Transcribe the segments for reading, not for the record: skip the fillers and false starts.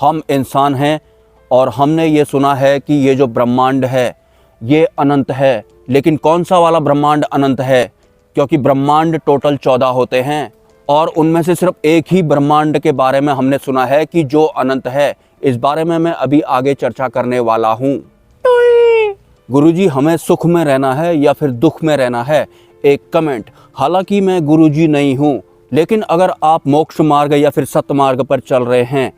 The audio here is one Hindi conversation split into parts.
हम इंसान हैं और हमने ये सुना है कि ये जो ब्रह्मांड है ये अनंत है, लेकिन कौन सा वाला ब्रह्मांड अनंत है? क्योंकि ब्रह्मांड टोटल 14 होते हैं और उनमें से सिर्फ एक ही ब्रह्मांड के बारे में हमने सुना है कि जो अनंत है। इस बारे में मैं अभी आगे चर्चा करने वाला हूँ। गुरुजी, हमें सुख में रहना है या फिर दुख में रहना है? एक कमेंट। हालांकि मैं गुरुजी नहीं हूँ, लेकिन अगर आप मोक्ष मार्ग या फिर सत्य मार्ग पर चल रहे हैं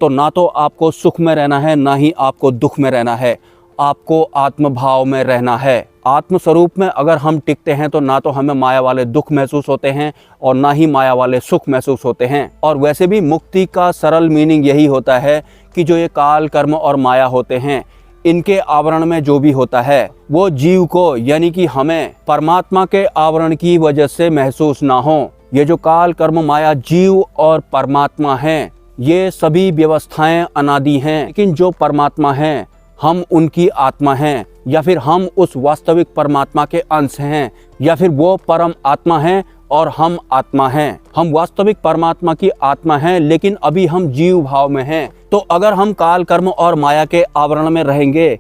तो ना तो आपको सुख में रहना है, ना ही आपको दुख में रहना है। आपको आत्म भाव में रहना है। आत्म स्वरूप में अगर हम टिकते हैं तो ना तो हमें माया वाले दुख महसूस होते हैं और ना ही माया वाले सुख महसूस होते हैं। और वैसे भी मुक्ति का सरल मीनिंग यही होता है कि जो ये काल, कर्म और माया होते हैं, इनके आवरण में जो भी होता है वो जीव को, यानी कि हमें, परमात्मा के आवरण की वजह से महसूस ना हो। ये जो काल, कर्म, माया, जीव और परमात्मा हैं, ये सभी व्यवस्थाएं अनादि हैं, लेकिन जो परमात्मा हैं हम उनकी आत्मा हैं, या फिर हम उस वास्तविक परमात्मा के अंश हैं, या फिर वो परम आत्मा हैं और हम आत्मा हैं। हम वास्तविक परमात्मा की आत्मा हैं, लेकिन अभी हम जीव भाव में हैं। तो अगर हम काल, कर्म और माया के आवरण में रहेंगे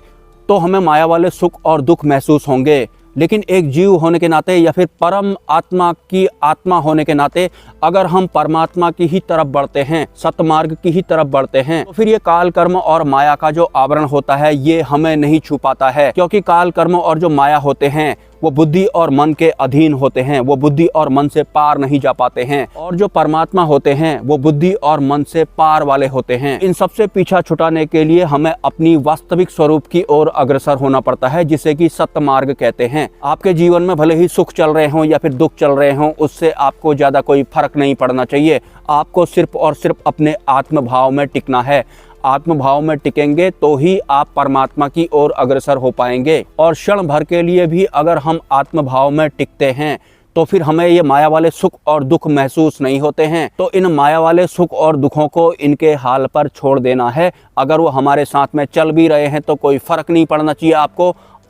तो हमें माया वाले सुख और दुख महसूस होंगे। लेकिन एक जीव होने के नाते या फिर परम आत्मा की आत्मा होने के नाते अगर हम परमात्मा की ही तरफ बढ़ते हैं, सतमार्ग की ही तरफ बढ़ते हैं, तो फिर ये काल, कर्म और माया का जो आवरण होता है ये हमें नहीं छू पाता है। क्योंकि काल, कर्म और जो माया होते हैं वो बुद्धि और मन के अधीन होते हैं, वो बुद्धि और मन से पार नहीं जा पाते हैं। और जो परमात्मा होते हैं वो बुद्धि और मन से पार वाले होते हैं। इन सबसे पीछा छुटाने के लिए हमें अपनी वास्तविक स्वरूप की ओर अग्रसर होना पड़ता है, जिसे कि सत्य मार्ग कहते हैं। आपके जीवन में भले ही सुख चल रहे हों या फिर दुख चल रहे हों, उससे आपको ज्यादा कोई फर्क नहीं पड़ना चाहिए। आपको सिर्फ और सिर्फ अपने आत्म भाव में टिकना है। आत्म भाव में टिकेंगे तो ही आप परमात्मा की ओर अग्रसर हो पाएंगे। और क्षण भर के लिए भी अगर हम आत्म भाव में टिकते हैं तो फिर हमें ये माया वाले सुख और दुख महसूस नहीं होते हैं। तो इन माया वाले सुख और दुखों को इनके हाल पर छोड़ देना है। अगर वो हमारे साथ में चल भी रहे हैं तो कोई फर्क नहीं पड़ना चाहिए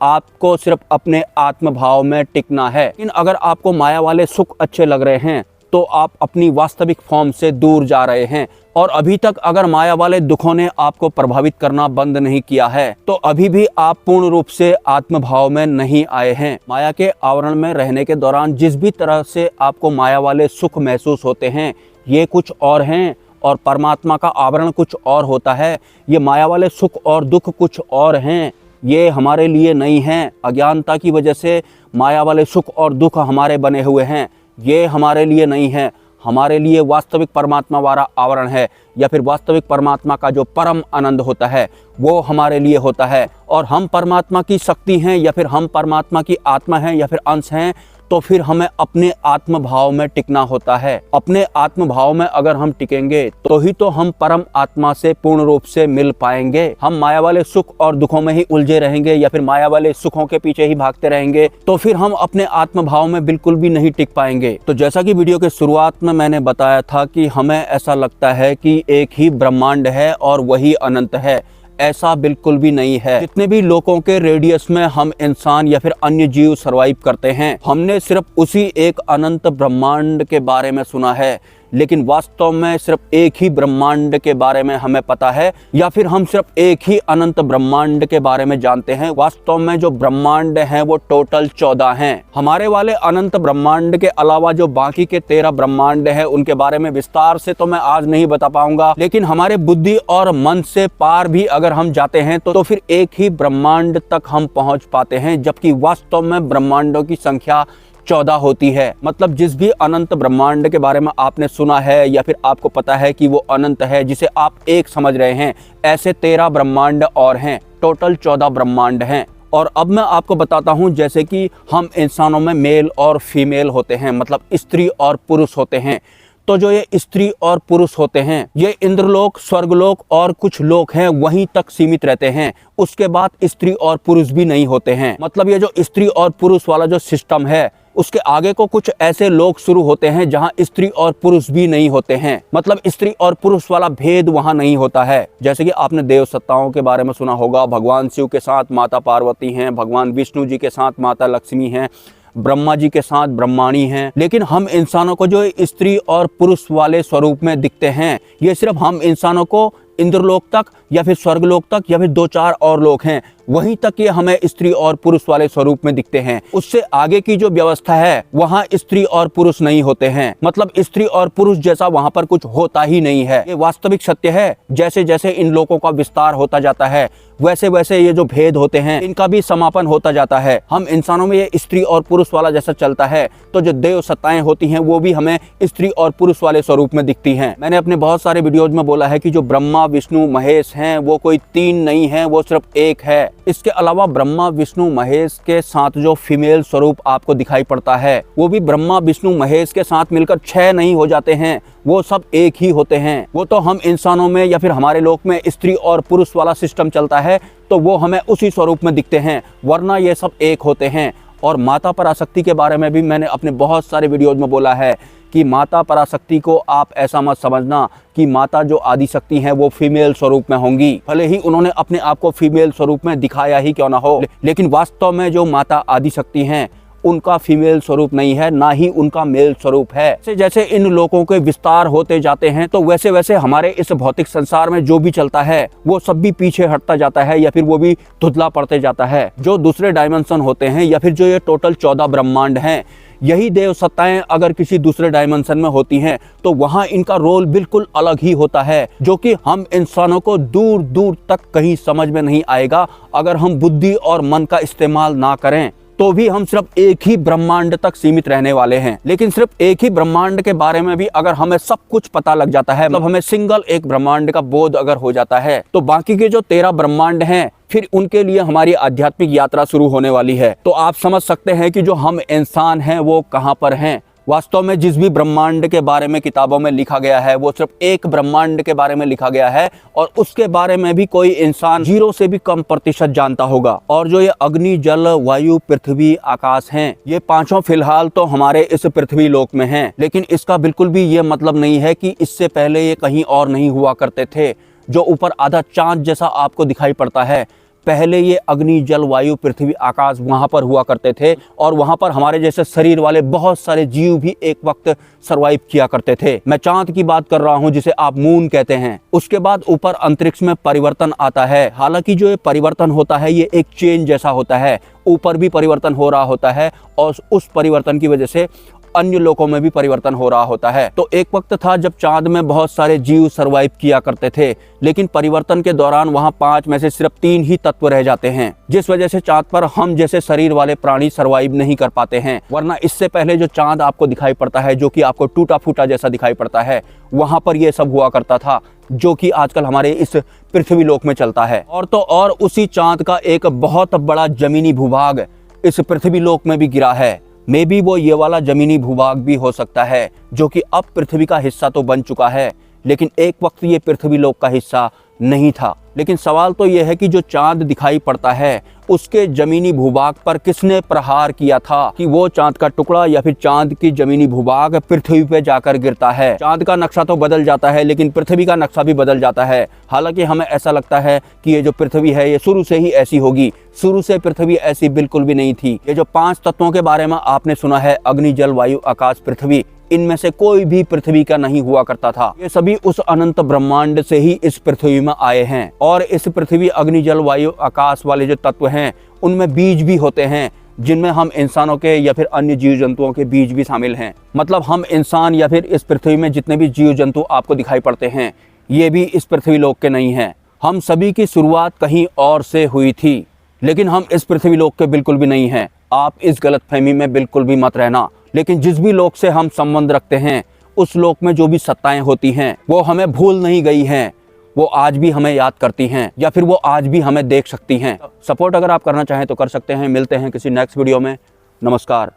आपको सिर्फ अपने आत्म भाव में टिकना है। लेकिन अगर आपको माया वाले सुख अच्छे लग रहे हैं तो आप अपनी वास्तविक फॉर्म से दूर जा रहे हैं। और अभी तक अगर माया वाले दुखों ने आपको प्रभावित करना बंद नहीं किया है तो अभी भी आप पूर्ण रूप से आत्म भाव में नहीं आए हैं। माया के आवरण में रहने के दौरान जिस भी तरह से आपको माया वाले सुख महसूस होते हैं ये कुछ और हैं और परमात्मा का आवरण कुछ और होता है। ये माया वाले सुख और दुख कुछ और हैं, ये हमारे लिए नहीं हैं। अज्ञानता की वजह से माया वाले सुख और दुख हमारे बने हुए हैं, ये हमारे लिए नहीं है। हमारे लिए वास्तविक परमात्मा वाला आवरण है, या फिर वास्तविक परमात्मा का जो परम आनंद होता है वो हमारे लिए होता है। और हम परमात्मा की शक्ति हैं या फिर हम परमात्मा की आत्मा हैं या फिर अंश हैं, तो फिर हमें अपने आत्म भाव में टिकना होता है। अपने आत्म भाव में अगर हम टिकेंगे तो ही तो हम परम आत्मा से पूर्ण रूप से मिल पाएंगे। हम माया वाले सुख और दुखों में ही उलझे रहेंगे या फिर माया वाले सुखों के पीछे ही भागते रहेंगे तो फिर हम अपने आत्म भाव में बिल्कुल भी नहीं टिक पाएंगे। तो जैसा कि वीडियो के शुरुआत में मैंने बताया था कि हमें ऐसा लगता है कि एक ही ब्रह्मांड है और वही अनंत है। ऐसा बिल्कुल भी नहीं है। जितने भी लोगों के रेडियस में हम इंसान या फिर अन्य जीव सरवाइव करते हैं, हमने सिर्फ उसी एक अनंत ब्रह्मांड के बारे में सुना है, लेकिन वास्तव में सिर्फ एक ही ब्रह्मांड के बारे में हमें पता है, या फिर हम सिर्फ एक ही अनंत ब्रह्मांड के बारे में जानते हैं। वास्तव में जो ब्रह्मांड हैं वो टोटल 14 हैं। हमारे वाले अनंत ब्रह्मांड के अलावा जो बाकी के 13 ब्रह्मांड हैं उनके बारे में विस्तार से तो मैं आज नहीं बता पाऊंगा, लेकिन हमारे बुद्धि और मन से पार भी अगर हम जाते हैं तो फिर एक ही ब्रह्मांड तक हम पहुंच पाते हैं, जबकि वास्तव में ब्रह्मांडों की संख्या 14 होती है। मतलब जिस भी अनंत ब्रह्मांड के बारे में आपने सुना है या फिर आपको पता है कि वो अनंत है, जिसे आप एक समझ रहे हैं, ऐसे 13 ब्रह्मांड और हैं। टोटल 14 ब्रह्मांड हैं। और अब मैं आपको बताता हूं, जैसे कि हम इंसानों में मेल और फीमेल होते हैं, मतलब स्त्री और पुरुष होते हैं। तो जो ये स्त्री और पुरुष होते हैं ये इंद्रलोक, स्वर्गलोक और कुछ लोक हैं वहीं तक सीमित रहते हैं। उसके बाद स्त्री और पुरुष भी नहीं होते हैं। मतलब ये जो स्त्री और पुरुष वाला जो सिस्टम है उसके आगे को कुछ ऐसे लोग शुरू होते हैं जहां स्त्री और पुरुष भी नहीं होते हैं। मतलब स्त्री और पुरुष वाला भेद वहां नहीं होता है। जैसे कि आपने देव सत्ताओं के बारे में सुना होगा, भगवान शिव के साथ माता पार्वती हैं, भगवान विष्णु जी के साथ माता लक्ष्मी हैं, ब्रह्मा जी के साथ ब्रह्माणी हैं। लेकिन हम इंसानों को जो स्त्री और पुरुष वाले स्वरूप में दिखते हैं, ये सिर्फ हम इंसानों को इंद्रलोक तक या फिर स्वर्गलोक तक या फिर 2-4 और लोक हैं, वहीं तक ये हमें स्त्री और पुरुष वाले स्वरूप में दिखते हैं। उससे आगे की जो व्यवस्था है वहाँ स्त्री और पुरुष नहीं होते हैं, मतलब स्त्री और पुरुष जैसा वहाँ पर कुछ होता ही नहीं है। ये वास्तविक सत्य है। जैसे जैसे इन लोकों का विस्तार होता जाता है वैसे वैसे ये जो भेद होते हैं इनका भी समापन होता जाता है। हम इंसानों में ये स्त्री और पुरुष वाला जैसा चलता है, तो जो देव सत्ताएं होती हैं वो भी हमें स्त्री और पुरुष वाले स्वरूप में दिखती हैं। मैंने अपने बहुत सारे वीडियोज में बोला है कि जो ब्रह्मा विष्णु महेश हैं वो कोई 3 नहीं है, वो सिर्फ एक है। इसके अलावा ब्रह्मा विष्णु महेश के साथ जो फीमेल स्वरूप आपको दिखाई पड़ता है वो भी ब्रह्मा विष्णु महेश के साथ मिलकर 6 नहीं हो जाते हैं, वो सब एक ही होते हैं। वो तो हम इंसानों में या फिर हमारे लोक में स्त्री और पुरुष वाला सिस्टम चलता है तो वो हमें उसी स्वरूप में दिखते हैं, वरना ये सब एक होते हैं। और माता पराशक्ति के बारे में भी मैंने अपने बहुत सारे वीडियोज में बोला है कि माता पराशक्ति को आप ऐसा मत समझना कि माता जो आदिशक्ति हैं वो फीमेल स्वरूप में होंगी, भले ही उन्होंने अपने आप को फीमेल स्वरूप में दिखाया ही क्यों ना हो, लेकिन वास्तव में जो माता आदिशक्ति हैं उनका फीमेल स्वरूप नहीं है, ना ही उनका मेल स्वरूप है। जैसे जैसे इन लोकों के विस्तार होते जाते हैं तो वैसे वैसे हमारे इस भौतिक संसार में जो भी चलता है वो सब भी पीछे हटता जाता है या फिर वो भी धुंधला पड़ते जाता है। जो दूसरे डायमेंशन होते हैं या फिर जो ये टोटल 14 ब्रह्मांड हैं, यही देव सत्ताएं अगर किसी दूसरे डायमेंशन में होती हैं तो वहां इनका रोल बिल्कुल अलग ही होता है, जो कि हम इंसानों को दूर दूर तक कहीं समझ में नहीं आएगा। अगर हम बुद्धि और मन का इस्तेमाल ना करें तो भी हम सिर्फ एक ही ब्रह्मांड तक सीमित रहने वाले हैं। लेकिन सिर्फ एक ही ब्रह्मांड के बारे में भी अगर हमें सब कुछ पता लग जाता है, मतलब हमें सिंगल एक ब्रह्मांड का बोध अगर हो जाता है, तो बाकी के जो 13 ब्रह्मांड हैं फिर उनके लिए हमारी आध्यात्मिक यात्रा शुरू होने वाली है। तो आप समझ सकते हैं कि जो हम इंसान हैं वो कहाँ पर हैं। वास्तव में जिस भी ब्रह्मांड के बारे में किताबों में लिखा गया है वो सिर्फ एक ब्रह्मांड के बारे में लिखा गया है, और उसके बारे में भी कोई इंसान 0 से भी कम प्रतिशत जानता होगा। और जो ये अग्नि जल वायु पृथ्वी आकाश हैं, ये 5 फिलहाल तो हमारे इस पृथ्वी लोक में हैं, लेकिन इसका बिल्कुल भी ये मतलब नहीं है कि इससे पहले ये कहीं और नहीं हुआ करते थे। जो ऊपर आधा चांद जैसा आपको दिखाई पड़ता है, पहले ये अग्नि जल वायु पृथ्वी आकाश वहाँ पर हुआ करते थे, और वहाँ पर हमारे जैसे शरीर वाले बहुत सारे जीव भी एक वक्त सरवाइव किया करते थे। मैं चांद की बात कर रहा हूँ जिसे आप मून कहते हैं। उसके बाद ऊपर अंतरिक्ष में परिवर्तन आता है। हालांकि जो ये परिवर्तन होता है ये एक चेन जैसा होता है, ऊपर भी परिवर्तन हो रहा होता है और उस परिवर्तन की वजह से अन्य लोकों में भी परिवर्तन हो रहा होता है। तो एक वक्त था जब चांद में बहुत सारे जीव सरवाइव किया करते थे, लेकिन परिवर्तन के दौरान वहां 5 में से सिर्फ 3 ही तत्व रह जाते हैं, जिस वजह से चांद पर हम जैसे शरीर वाले प्राणी सरवाइव नहीं कर पाते हैं। वरना इससे पहले जो चांद आपको दिखाई पड़ता है, जो कि आपको टूटा फूटा जैसा दिखाई पड़ता है, वहां पर यह सब हुआ करता था, जो कि आजकल हमारे इस पृथ्वी लोक में चलता है। और तो और उसी चांद का एक बहुत बड़ा जमीनी भूभाग इस पृथ्वी लोक में भी गिरा है। मे बी वो ये वाला जमीनी भूभाग भी हो सकता है, जो कि अब पृथ्वी का हिस्सा तो बन चुका है, लेकिन एक वक्त ये पृथ्वी लोक का हिस्सा नहीं था। लेकिन सवाल तो ये है कि जो चांद दिखाई पड़ता है उसके जमीनी भूभाग पर किसने प्रहार किया था कि वो चांद का टुकड़ा या फिर चांद की जमीनी भूभाग पृथ्वी पे जाकर गिरता है। चांद का नक्शा तो बदल जाता है, लेकिन पृथ्वी का नक्शा भी बदल जाता है। हालांकि हमें ऐसा लगता है कि ये जो पृथ्वी है ये शुरू से ही ऐसी होगी। शुरू से पृथ्वी ऐसी बिल्कुल भी नहीं थी। ये जो 5 तत्वों के बारे में आपने सुना है, अग्नि जल वायु आकाश पृथ्वी, इनमें से कोई भी पृथ्वी का नहीं हुआ करता था। ये सभी उस अनंत ब्रह्मांड से ही इस पृथ्वी में आए हैं। और इस पृथ्वी अग्नि जल वायु आकाश वाले जो तत्व हैं उनमें बीज भी होते हैं, जिनमें हम इंसानों के या फिर अन्य जीव जंतुओं के बीज भी शामिल हैं। मतलब हम इंसान या फिर इस पृथ्वी में जितने भी जीव जंतु आपको दिखाई पड़ते हैं ये भी इस पृथ्वी लोक के नहीं हैं। हम सभी की शुरुआत कहीं और से हुई थी, लेकिन हम इस पृथ्वी लोक के बिल्कुल भी नहीं हैं। आप इस गलतफहमी में बिल्कुल भी मत रहना। लेकिन जिस भी लोक से हम संबंध रखते हैं उस लोक में जो भी सत्ताएं होती हैं वो हमें भूल नहीं गई हैं, वो आज भी हमें याद करती हैं, या फिर वो आज भी हमें देख सकती हैं। सपोर्ट अगर आप करना चाहें तो कर सकते हैं। मिलते हैं किसी नेक्स्ट वीडियो में। नमस्कार।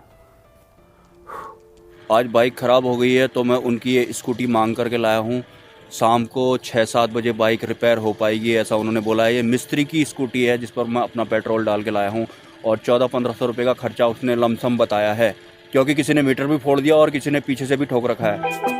आज बाइक ख़राब हो गई है तो मैं उनकी ये स्कूटी मांग करके लाया हूँ। शाम को 6-7 बजे बाइक रिपेयर हो पाएगी ऐसा उन्होंने बोला है। ये मिस्त्री की स्कूटी है जिस पर मैं अपना पेट्रोल डाल के लाया हूँ, और 1400-1500 रुपये का खर्चा उसने लमसम बताया है, क्योंकि किसी ने मीटर भी फोड़ दिया और किसी ने पीछे से भी ठोक रखा है।